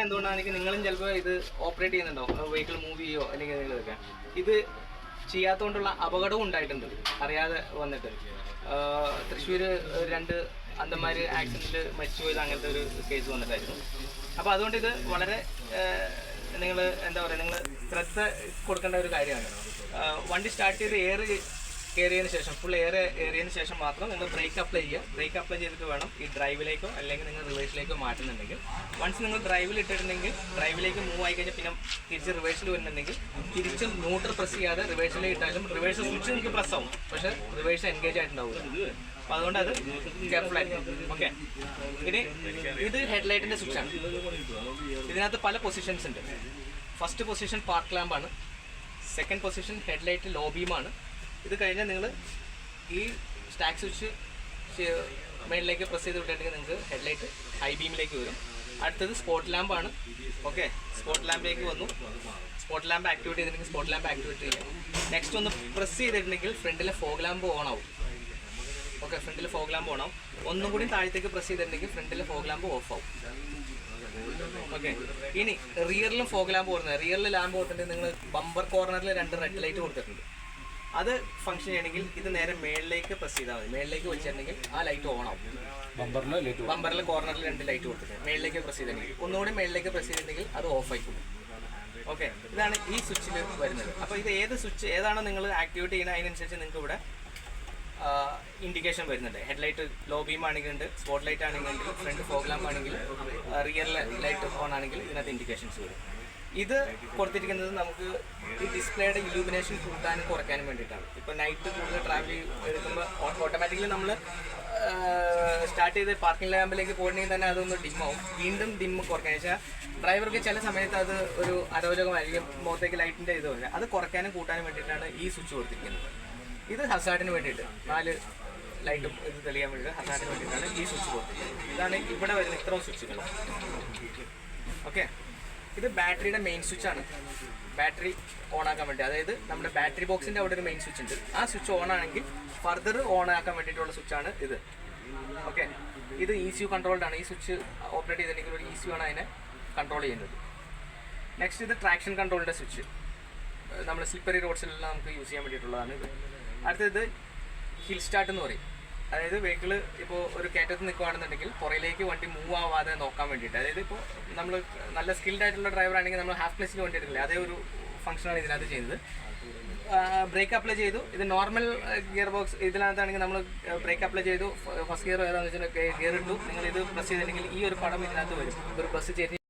എന്തുകൊണ്ടാണെങ്കിൽ നിങ്ങളും ചിലപ്പോൾ ഇത് ഓപ്പറേറ്റ് ചെയ്യുന്നുണ്ടോ, വെഹിക്കിൾ മൂവ് ചെയ്യോ അല്ലെങ്കിൽ എന്തെങ്കിലുമൊക്കെ ഇത് ചെയ്യാത്തതുകൊണ്ടുള്ള അപകടവും ഉണ്ടായിട്ടുണ്ട് അറിയാതെ വന്നിട്ട്. തൃശ്ശൂർ 2 അന്തന്മാർ ആക്സിഡൻറ്റിൽ മരിച്ചുപോയത് അങ്ങനത്തെ ഒരു കേസ് വന്നിട്ടായിരുന്നു. അപ്പോൾ അതുകൊണ്ട് ഇത് വളരെ നിങ്ങൾ എന്താ പറയുക, നിങ്ങൾ ശ്രദ്ധ കൊടുക്കേണ്ട ഒരു കാര്യമാണ്. വണ്ടി സ്റ്റാർട്ട് ചെയ്ത് എയർ കയറിയതിന് ശേഷം, ഫുൾ എയർ കയറിയതിന് ശേഷം മാത്രം നിങ്ങൾ ബ്രേക്ക് അപ്ലൈ ചെയ്യുക. ബ്രേക്ക് അപ്ലൈ ചെയ്തിട്ട് വേണം ഈ ഡ്രൈവിലേക്കോ അല്ലെങ്കിൽ നിങ്ങൾ റിവേഴ്സിലേക്കോ മാറ്റുന്നുണ്ടെങ്കിൽ. വൺസ് നിങ്ങൾ ഡ്രൈവിൽ ഇട്ടിട്ടുണ്ടെങ്കിൽ ഡ്രൈവിലേക്ക് മൂവ് ആയി കഴിഞ്ഞാൽ പിന്നെ തിരിച്ച് റിവേഴ്സിൽ വരുന്നുണ്ടെങ്കിൽ തിരിച്ച് ന്യൂട്രൽ പ്രസ് ചെയ്യാതെ റിവേഴ്സിലേക്ക് ഇട്ടാലും റിവേഴ്സ് സ്വിച്ച് നിങ്ങൾക്ക് പ്രസ് ആവും, പക്ഷേ റിവേഴ്സ് എൻഗേജ് ആയിട്ടുണ്ടാവില്ല. അപ്പോൾ അതുകൊണ്ട് അത് കെയർഫുൾ ആയിരിക്കും. ഓക്കെ, ഇനി ഇത് ഹെഡ്ലൈറ്റിൻ്റെ സ്വിച്ചാണ്. ഇതിനകത്ത് പല പൊസിഷൻസ് ഉണ്ട്. ഫസ്റ്റ് പൊസിഷൻ പാർക്ക് ലാമ്പാണ്. സെക്കൻഡ് പൊസിഷൻ ഹെഡ്ലൈറ്റ് ലോ ബീമാണ്. ഇത് കഴിഞ്ഞാൽ നിങ്ങൾ ഈ സ്റ്റാക്ക് സ്വിച്ച് മേളിലേക്ക് പ്രസ് ചെയ്ത് വിട്ടിട്ടുണ്ടെങ്കിൽ നിങ്ങൾക്ക് ഹെഡ്ലൈറ്റ് ഹൈ ബീമിലേക്ക് വരും. അടുത്തത് സ്പോട്ട് ലാമ്പാണ്. ഓക്കെ, സ്പോട്ട് ലാമ്പിലേക്ക് വന്നു. സ്പോട്ട് ലാമ്പ് ആക്ടിവേറ്റ് ചെയ്തിട്ടുണ്ടെങ്കിൽ സ്പോട്ട് ലാമ്പ് ആക്ടിവേറ്റ് ചെയ്യും. നെക്സ്റ്റ് ഒന്ന് പ്രസ് ചെയ്തിട്ടുണ്ടെങ്കിൽ ഫ്രണ്ടിലെ ഫോഗ് ലാമ്പ് ഓൺ ആവും. ഓക്കെ, ഫ്രണ്ടിൽ ഫോഗ് ലാമ്പ് ഓൺ ആവും. ഒന്നും കൂടി താഴത്തേക്ക് പ്രസ് ചെയ്തിട്ടുണ്ടെങ്കിൽ ഫ്രണ്ടിലെ ഫോഗ് ലാമ്പ് ഓഫ് ആവും. ഓക്കെ, ഇനി റിയറിലും ഫോഗ് ലാമ്പ് ഓടുന്നത്. റിയറിൽ ലാമ്പ് കൊടുത്തിട്ടുണ്ടെങ്കിൽ നിങ്ങൾ ബമ്പർ കോർണറിൽ 2 റെഡ് ലൈറ്റ് കൊടുത്തിട്ടുണ്ട്. അത് ഫംഗ്ഷൻ ചെയ്യണമെങ്കിൽ ഇത് നേരെ മേളിലേക്ക് പ്രസ് ചെയ്താൽ മതി. മേളിലേക്ക് വെച്ചിട്ടുണ്ടെങ്കിൽ ആ ലൈറ്റ് ഓൺ ആവും. ബമ്പറിൽ കോർണറിൽ 2 ലൈറ്റ് കൊടുത്തിട്ട് മേളിലേക്ക് പ്രസ് ചെയ്തിട്ടുണ്ടെങ്കിൽ, ഒന്നുകൂടി മേളിലേക്ക് പ്രസ് ചെയ്തിട്ടുണ്ടെങ്കിൽ അത് ഓഫ് ആയി പോകും. ഓക്കെ, ഇതാണ് ഈ സ്വിച്ചിൽ വരുന്നത്. അപ്പോൾ ഇത് ഏത് സ്വിച്ച് ഏതാണോ നിങ്ങൾ ആക്ടിവേറ്റ് ചെയ്യുന്നത് അതിനനുസരിച്ച് നിങ്ങൾക്ക് ഇവിടെ ഇൻഡിക്കേഷൻ വരുന്നുണ്ട്. ഹെഡ്ലൈറ്റ് ലോ ബീം ആണെങ്കിലുണ്ട്, സ്പോട്ട് ലൈറ്റ് ആണെങ്കിലും, ഫ്രണ്ട് ഫോഗ് ലാമ്പ് ആണെങ്കിൽ, റിയർ ലൈറ്റ് ഓൺ ആണെങ്കിൽ ഇതിനകത്ത് ഇൻഡിക്കേഷൻസ് വരും. ഇത് കൊടുത്തിരിക്കുന്നത് നമുക്ക് ഈ ഡിസ്പ്ലേയുടെ ഇലൂമിനേഷൻ കൂട്ടാനും കുറയ്ക്കാനും വേണ്ടിയിട്ടാണ്. ഇപ്പോൾ നൈറ്റ് കൂടുതൽ ട്രാവൽ എടുക്കുമ്പോൾ ഓട്ടോമാറ്റിക്കലി നമ്മൾ സ്റ്റാർട്ട് ചെയ്ത് പാർക്കിംഗ് ലാമ്പിലേക്ക് പോയിട്ടുണ്ടെങ്കിൽ തന്നെ അതൊന്ന് ഡിമ്മാവും. വീണ്ടും ഡിമ്മ് കുറയ്ക്കാൻ വെച്ചാൽ ഡ്രൈവർക്ക് ചില സമയത്ത് അത് ഒരു അരോചകമായിരിക്കും, മുഖത്തേക്ക് ലൈറ്റിൻ്റെ ഇത് വരിക. അത് കുറയ്ക്കാനും കൂട്ടാനും വേണ്ടിയിട്ടാണ് ഈ സ്വിച്ച് കൊടുത്തിരിക്കുന്നത്. ഇത് ഹസാർഡിന് വേണ്ടിയിട്ട് 4 ലൈറ്റും ഇത് തെളിയാൻ വേണ്ടിയിട്ട് ഹസാർഡിന് വേണ്ടിയിട്ടാണ് ഈ സ്വിച്ച് കൊടുത്തിരിക്കുന്നത്. ഇതാണ് ഇവിടെ വരുന്ന ഇത്രയും സ്വിച്ചുകൾ. ഓക്കെ, ഇത് ബാറ്ററിയുടെ മെയിൻ സ്വിച്ചാണ്. ബാറ്ററി ഓൺ ആക്കാൻ വേണ്ടി, അതായത് നമ്മുടെ ബാറ്ററി ബോക്സിൻ്റെ അവിടെ ഒരു മെയിൻ സ്വിച്ച് ഉണ്ട്. ആ സ്വിച്ച് ഓൺ ആണെങ്കിൽ ഫർദർ ഓൺ ആക്കാൻ വേണ്ടിയിട്ടുള്ള സ്വിച്ചാണ് ഇത്. ഓക്കെ, ഇത് ECU കൺട്രോൾഡ് ആണ്. ഈ സ്വിച്ച് ഓപ്പറേറ്റ് ചെയ്തിട്ടുണ്ടെങ്കിൽ ഒരു ECU ആണ് അതിനെ കൺട്രോൾ ചെയ്യുന്നത്. നെക്സ്റ്റ് ഇത് ട്രാക്ഷൻ കൺട്രോളിൻ്റെ സ്വിച്ച്. നമ്മൾ സ്ലിപ്പറി റോഡ്സിലെല്ലാം നമുക്ക് യൂസ് ചെയ്യാൻ വേണ്ടിയിട്ടുള്ളതാണ് ഇത്. അടുത്തത് ഹിൽ സ്റ്റാർട്ട് എന്ന് പറയും. അതായത് വെഹിക്കിൾ ഇപ്പോൾ ഒരു കയറ്റത്ത് നിൽക്കുകയാണെന്നുണ്ടെങ്കിൽ പുറയിലേക്ക് വണ്ടി മൂവ് ആവാതെ നോക്കാൻ വേണ്ടിയിട്ട്. അതായത് ഇപ്പോൾ നമ്മൾ നല്ല സ്കിൽഡ് ആയിട്ടുള്ള ഡ്രൈവർ ആണെങ്കിൽ നമ്മൾ ഹാഫ് ക്ലച്ചിൽ വണ്ടി എടുക്കില്ല, അതേ ഒരു ഫംഗ്ഷനാണ് ഇതിനകത്ത് ചെയ്യുന്നത്. ബ്രേക്ക് അപ്ലൈ ചെയ്തു. ഇത് നോർമൽ ഗിയർ ബോക്സ് ഇതിനകത്താണെങ്കിൽ നമ്മൾ ബ്രേക്ക് അപ്ലൈ ചെയ്തു, ഫസ്റ്റ് ഗിയർ ഏതാണെന്ന് വെച്ചാൽ ഗിയർ ഇട്ടു. നിങ്ങൾ ഇത് പ്രസ് ചെയ്തിട്ടുണ്ടെങ്കിൽ ഈ ഒരു പടം ഇതിനകത്ത് വരും, ഒരു ബസ് ചേരി